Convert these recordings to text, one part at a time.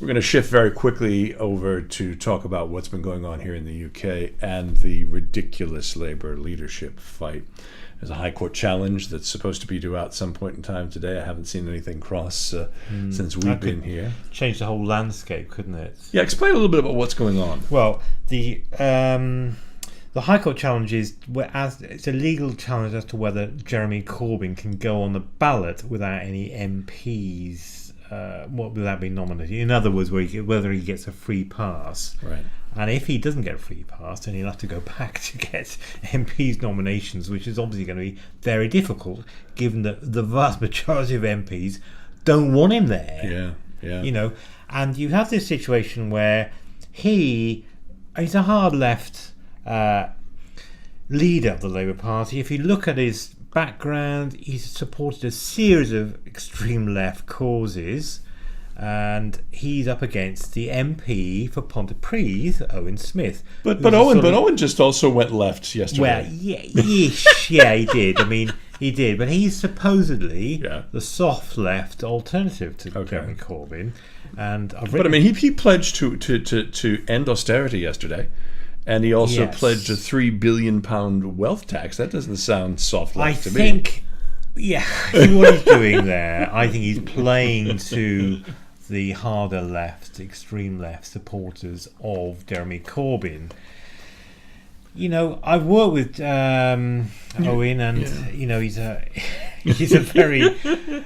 We're going to shift very quickly over to talk about what's been going on here in the UK and the ridiculous Labour leadership fight. There's a High Court challenge that's supposed to be due out some point in time today. I haven't seen anything cross since we've been here. Change the whole landscape, couldn't it? Yeah, explain a little bit about what's going on. Well, the High Court challenge it's a legal challenge as to whether Jeremy Corbyn can go on the ballot without any MPs. Without being nominated. In other words, whether he gets a free pass. Right. And if he doesn't get a free pass, then he'll have to go back to get MPs nominations, which is obviously going to be very difficult, given that the vast majority of MPs don't want him there. Yeah. And you have this situation where he's a hard left leader of the Labour Party. If you look at his background, he's supported a series of extreme left causes, and he's up against the MP for Pontypridd, Owen Smith. But Owen just also went left yesterday. Well, yeah, he did. I mean, he did, but he's supposedly the soft left alternative to Jeremy Corbyn. And he pledged to end austerity yesterday. And he also pledged a £3 billion wealth tax. That doesn't sound soft left to me. I think what he's doing there, I think he's playing to the harder left, extreme left supporters of Jeremy Corbyn. I've worked with Owen, and he's a very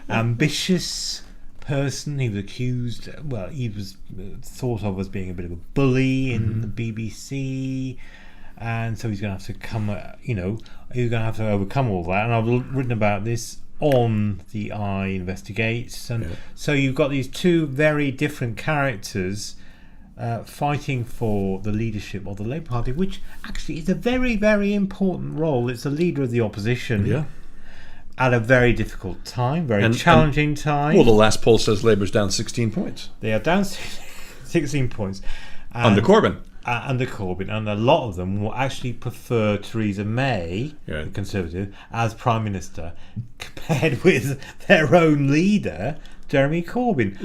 ambitious person. He was accused, he was thought of as being a bit of a bully in the BBC, and so he's going to have to he's going to have to overcome all that. And I've written about this on the Eye Investigates, and so you've got these two very different characters fighting for the leadership of the Labour Party, which actually is a very, very important role. It's the leader of the opposition. Yeah. At a very difficult time, challenging time. Well, the last poll says Labour's down 16 points. They are down 16 points. Under Corbyn. And a lot of them will actually prefer Theresa May, the Conservative, as Prime Minister, compared with their own leader, Jeremy Corbyn.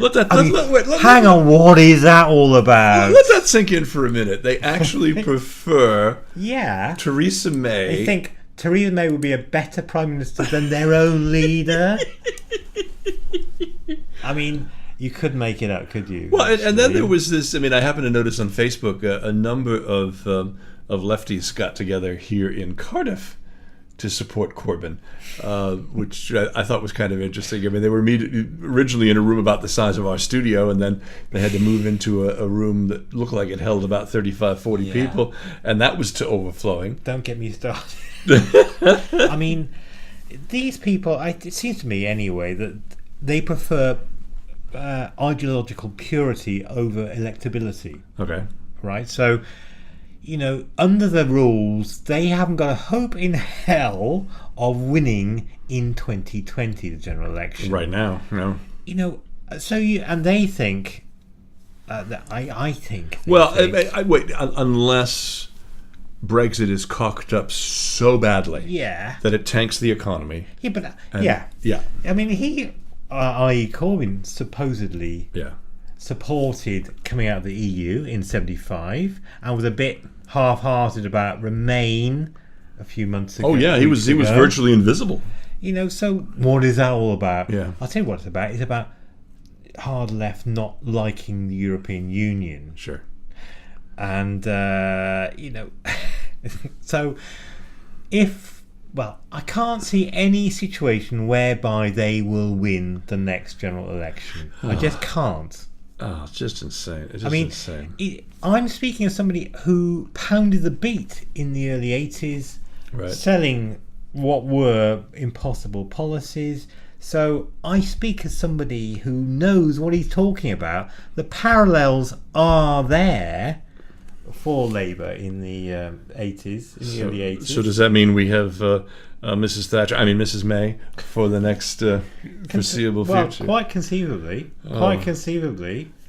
Hang on, what is that all about? Let that sink in for a minute. They actually prefer Theresa May. They think Theresa May would be a better Prime Minister than their own leader. I mean, you could make it up, could you? Well, and then there was this. I mean, I happened to notice on Facebook a number of lefties got together here in Cardiff to support Corbyn, which I thought was kind of interesting. I mean, they were originally in a room about the size of our studio, and then they had to move into a room that looked like it held about 35, 40 people, and that was to overflowing. Don't get me started. I mean, these people, it seems to me anyway, that they prefer ideological purity over electability. Okay. Right? So, under the rules, they haven't got a hope in hell of winning in 2020, the general election. Right now, no. And they think, I think... unless Brexit is cocked up so badly that it tanks the economy. Yeah, but I mean, he, i.e. Corbyn, supposedly supported coming out of the EU in 75 and was a bit half-hearted about Remain a few months ago. Oh yeah, he was virtually invisible. So what is that all about? Yeah. I'll tell you what it's about. It's about hard left not liking the European Union. Sure. And so I can't see any situation whereby they will win the next general election. I just can't. Oh, it's just insane. It's just insane. I'm speaking as somebody who pounded the beat in the early 80s, selling what were impossible policies. So I speak as somebody who knows what he's talking about. The parallels are there for Labour in the 80s, in the early 80s. So does that mean we have Mrs. May for the next foreseeable future? Quite conceivably.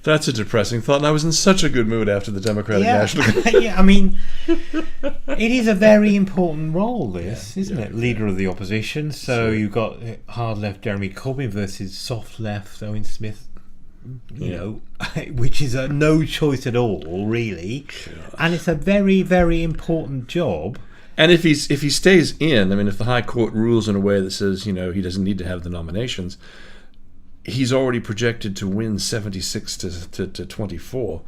That's a depressing thought, and I was in such a good mood after the Democratic National Convention. I mean, it is a very important role, isn't it? Leader of the opposition. So you've got hard left Jeremy Corbyn versus soft left Owen Smith. you know, which is no choice at all, really. And it's a very, very important job. And if he stays in, I mean, if the High Court rules in a way that says, you know, he doesn't need to have the nominations, he's already projected to win 76 to 24,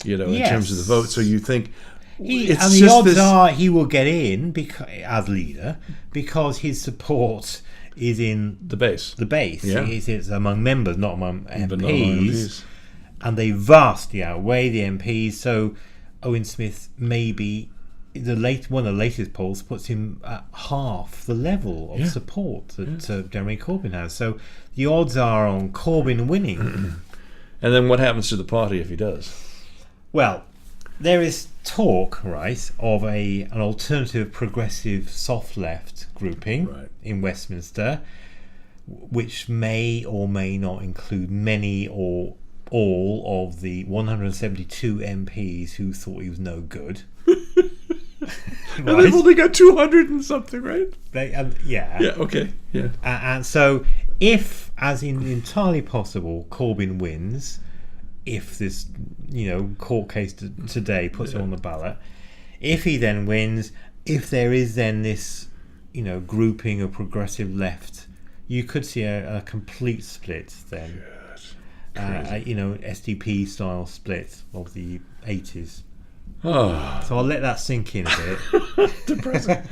you know, in terms of the vote. So you think the odds are he will get in as leader because his support is in the base. Yeah. It's among members, not among MPs. But not among MPs. And they vastly outweigh the MPs. So Owen Smith maybe one of the latest polls puts him at half the level of support that Jeremy Corbyn has. So the odds are on Corbyn winning. And then what happens to the party if he does? Well, there is talk, right, of an alternative progressive soft left grouping in Westminster, which may or may not include many or all of the 172 MPs who thought he was no good. And they've only got 200 and something, right? And so if, as in entirely possible, Corbyn wins, if this, you know, court case today puts him on the ballot, if he then wins, if there is then this, you know, grouping of progressive left, you could see a complete split then. You know, SDP style split of the 80s. So I'll let that sink in a bit. Depressing.